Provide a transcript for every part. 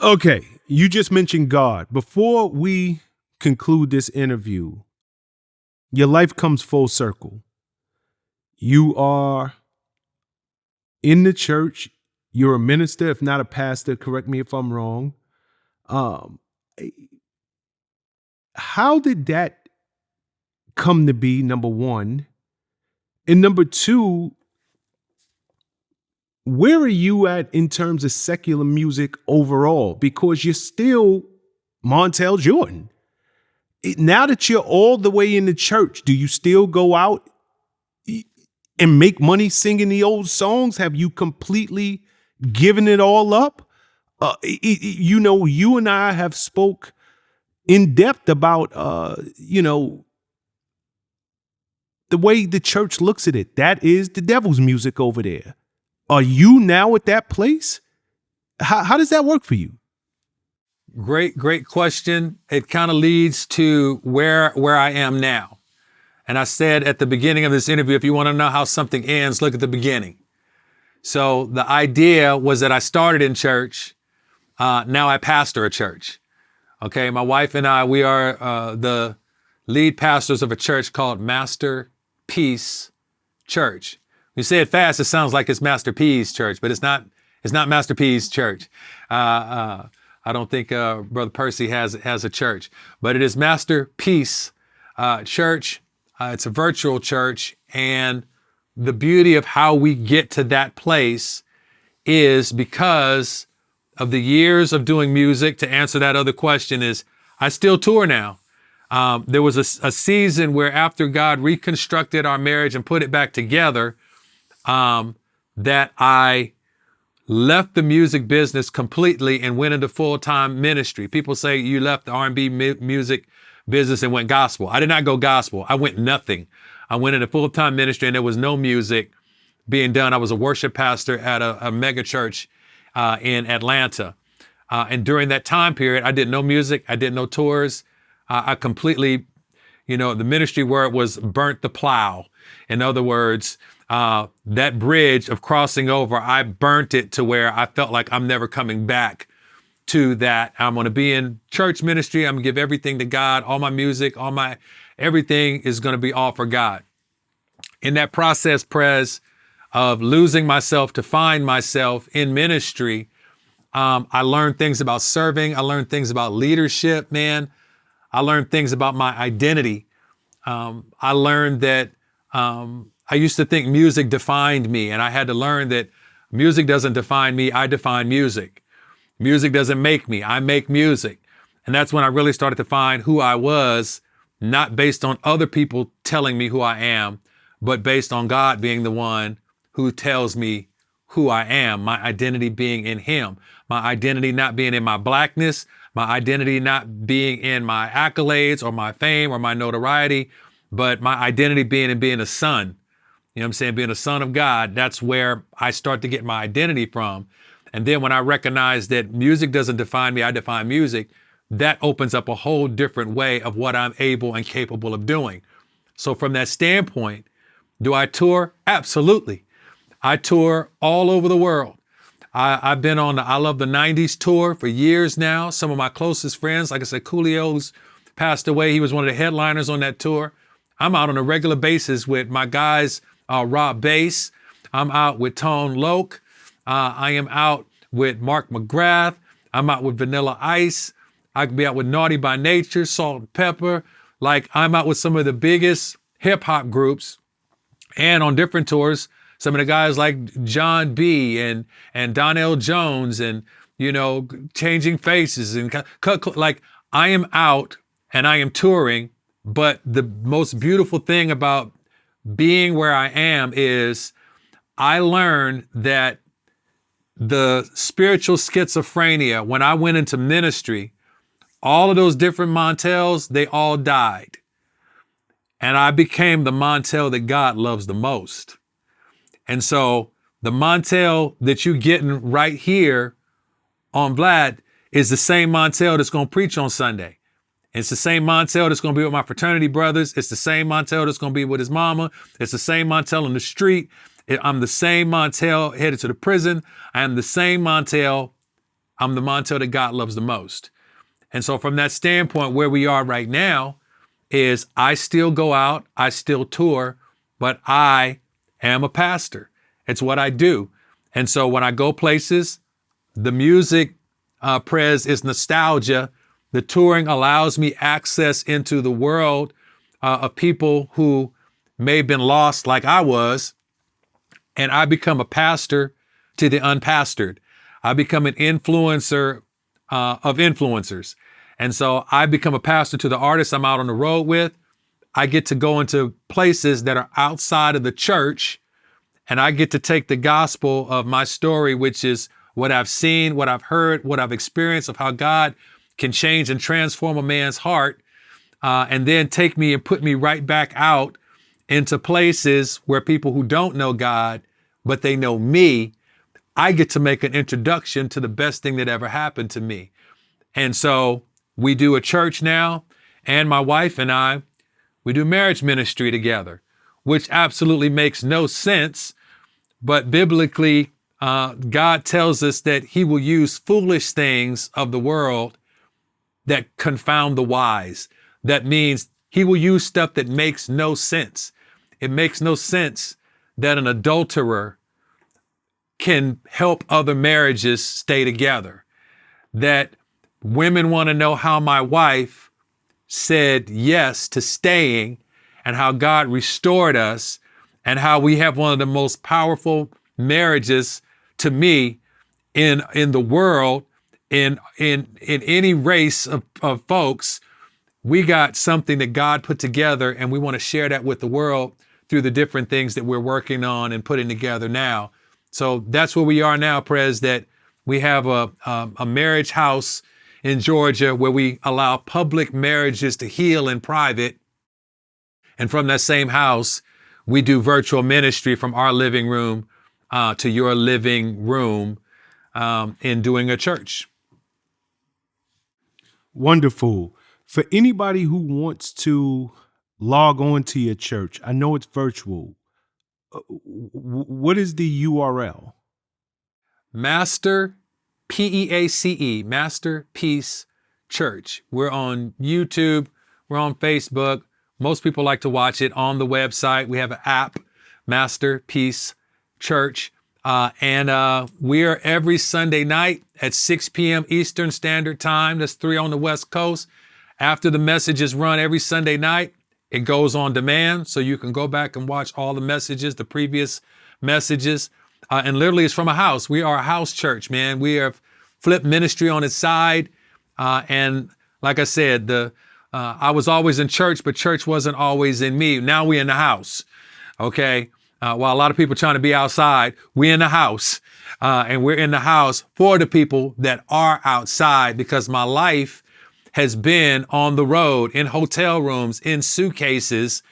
Okay, you just mentioned God. Before we conclude this interview, your life comes full circle. You are in the church. You're a minister, if not a pastor. Correct me if I'm wrong. Um, how did that come to be? Number one, and number two, where are you at in terms of secular music overall? Because you're still Montell Jordan. Now that you're all the way in the church, do you still go out and make money singing the old songs? Have you completely given it all up? You and I have spoke in depth about, the way the church looks at it. That is the devil's music over there. Are you now at that place? How does that work for you? Great question. It kind of leads to where I am now. And I said at the beginning of this interview, if you want to know how something ends, look at the beginning. So the idea was that I started in church. Now I pastor a church. Okay, my wife and I, we are the lead pastors of a church called Masterpiece Church. You say it fast, it sounds like it's Master P's church, but it's not. It's not Master P's church. I don't think Brother Percy has a church, but it is Masterpiece Church. It's a virtual church, and the beauty of how we get to that place is because of the years of doing music. To answer that other question is, I still tour now. There was a season where after God reconstructed our marriage and put it back together, that I left the music business completely and went into full-time ministry. People say you left the R&B music business and went gospel. I did not go gospel. I went nothing. I went into full-time ministry and there was no music being done. I was a worship pastor at a mega church in Atlanta. And during that time period, I did no music. I did no tours. I completely, the ministry word was burnt the plow. In other words, that bridge of crossing over, I burnt it to where I felt like I'm never coming back to that. I'm going to be in church ministry. I'm going to give everything to God. All my music, everything is going to be all for God. In that process, Prez, of losing myself to find myself in ministry, I learned things about serving. I learned things about leadership, man. I learned things about my identity. I learned that I used to think music defined me, and I had to learn that music doesn't define me. I define music. Music doesn't make me. I make music. And that's when I really started to find who I was, not based on other people telling me who I am, but based on God being the one who tells me who I am, my identity being in Him, my identity not being in my blackness, my identity not being in my accolades or my fame or my notoriety, but my identity being in being a son. You know what I'm saying? Being a son of God, that's where I start to get my identity from. And then when I recognize that music doesn't define me, I define music, that opens up a whole different way of what I'm able and capable of doing. So from that standpoint, do I tour? Absolutely. I tour all over the world. I've been on the I Love the 90s tour for years now. Some of my closest friends, like I said, Coolio, who's passed away, he was one of the headliners on that tour. I'm out on a regular basis with my guys, Rob Bass. I'm out with Tone Loc. I am out with Mark McGrath. I'm out with Vanilla Ice. I could be out with Naughty by Nature, Salt and Pepper. Like, I'm out with some of the biggest hip hop groups. And on different tours, some of the guys like John B. and Donnell Jones and, Changing Faces. And like, I am out and I am touring. But the most beautiful thing about being where I am is I learned that the spiritual schizophrenia, when I went into ministry, all of those different Montells, they all died. And I became the Montell that God loves the most. And so the Montell that you're getting right here on Vlad is the same Montell that's going to preach on Sunday. It's the same Montell that's going to be with my fraternity brothers. It's the same Montell that's going to be with his mama. It's the same Montell in the street. I'm the same Montell headed to the prison. I am the same Montell I'm the Montell that God loves the most. And so from that standpoint, where we are right now is I still go out, I still tour, but I am a pastor. It's what I do. And so when I go places, the music, Prez, is nostalgia. The touring allows me access into the world of people who may have been lost like I was. And I become a pastor to the unpastored. I become an influencer of influencers. And so I become a pastor to the artists I'm out on the road with. I get to go into places that are outside of the church, and I get to take the gospel of my story, which is what I've seen, what I've heard, what I've experienced of how God can change and transform a man's heart, and then take me and put me right back out into places where people who don't know God, but they know me, I get to make an introduction to the best thing that ever happened to me. And so we do a church now, and my wife and I, we do marriage ministry together, which absolutely makes no sense. But biblically, God tells us that he will use foolish things of the world that confound the wise. That means he will use stuff that makes no sense. It makes no sense that an adulterer can help other marriages stay together. That women want to know how my wife said yes to staying and how God restored us and how we have one of the most powerful marriages to me in the world, in any race of folks. We got something that God put together, and we want to share that with the world through the different things that we're working on and putting together now. So that's where we are now, Prez, that we have a marriage house in Georgia where we allow public marriages to heal in private. And from that same house, we do virtual ministry from our living room to your living room in doing a church. Wonderful. For anybody who wants to log on to your church, I know it's virtual. What is the URL? Master, P-E-A-C-E, Master Peace Church. We're on YouTube. We're on Facebook. Most people like to watch it on the website. We have an app, Master Peace Church. And we are every Sunday night at 6 p.m. Eastern Standard Time. That's 3 on the West Coast. After the message is run every Sunday night, it goes on demand. So you can go back and watch all the messages, the previous messages. And literally it's from a house. We are a house church, man. We have flipped ministry on its side. And like I said, I was always in church, but church wasn't always in me. Now we in the house. Okay. While a lot of people are trying to be outside, we're in the house. And we're in the house for the people that are outside, because my life has been on the road, in hotel rooms, in suitcases.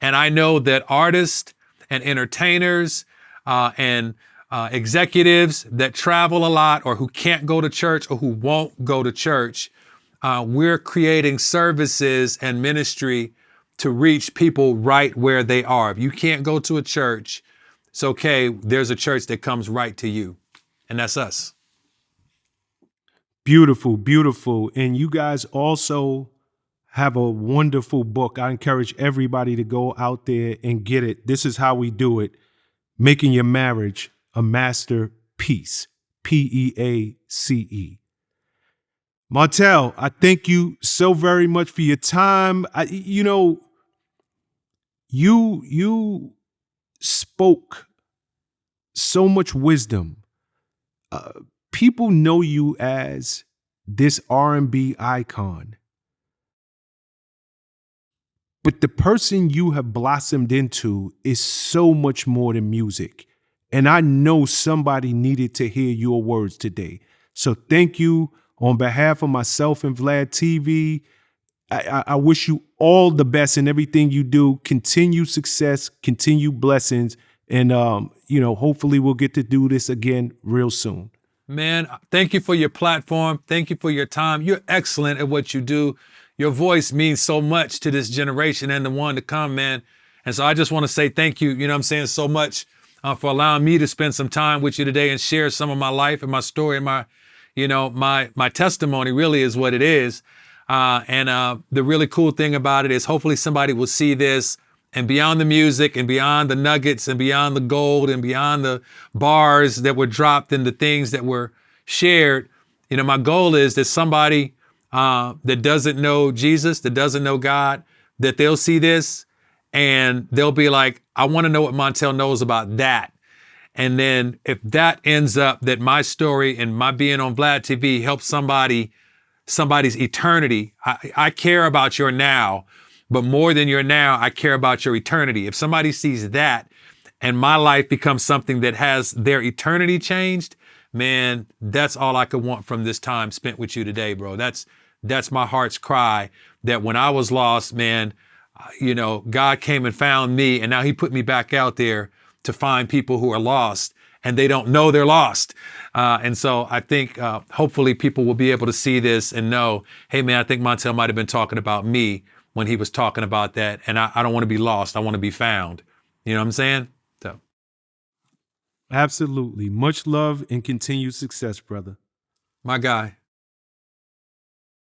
And I know that artists and entertainers and executives that travel a lot, or who can't go to church, or who won't go to church, we're creating services and ministry to reach people right where they are. If you can't go to a church, it's okay. There's a church that comes right to you, and that's us. Beautiful, beautiful. And you guys also have a wonderful book. I encourage everybody to go out there and get it. This is how we do it. Making Your Marriage a Masterpiece. P-E-A-C-E. Montell, I thank you so very much for your time. You spoke so much wisdom. People know you as this R&B icon, but the person you have blossomed into is so much more than music. And I know somebody needed to hear your words today. So thank you on behalf of myself and Vlad TV. I wish you all the best in everything you do. Continue success, continue blessings. And, hopefully we'll get to do this again real soon. Man, thank you for your platform. Thank you for your time. You're excellent at what you do. Your voice means so much to this generation and the one to come, man. And so I just want to say thank you, so much for allowing me to spend some time with you today and share some of my life and my story and my my testimony really is what it is. And the really cool thing about it is hopefully somebody will see this, and beyond the music and beyond the nuggets and beyond the gold and beyond the bars that were dropped and the things that were shared, my goal is that somebody that doesn't know Jesus, that doesn't know God, that they'll see this and they'll be like, I want to know what Montell knows about that. And then if that ends up that my story and my being on Vlad TV helps somebody's eternity, I care about your now, but more than your now, I care about your eternity. If somebody sees that and my life becomes something that has their eternity changed, man, that's all I could want from this time spent with you today, bro. That's my heart's cry, that when I was lost, man, God came and found me, and now he put me back out there to find people who are lost and they don't know they're lost. And so I think hopefully people will be able to see this and know, hey man, I think Montell might have been talking about me when he was talking about that. And I don't want to be lost. I want to be found. You know what I'm saying? So. Absolutely. Much love and continued success, brother. My guy.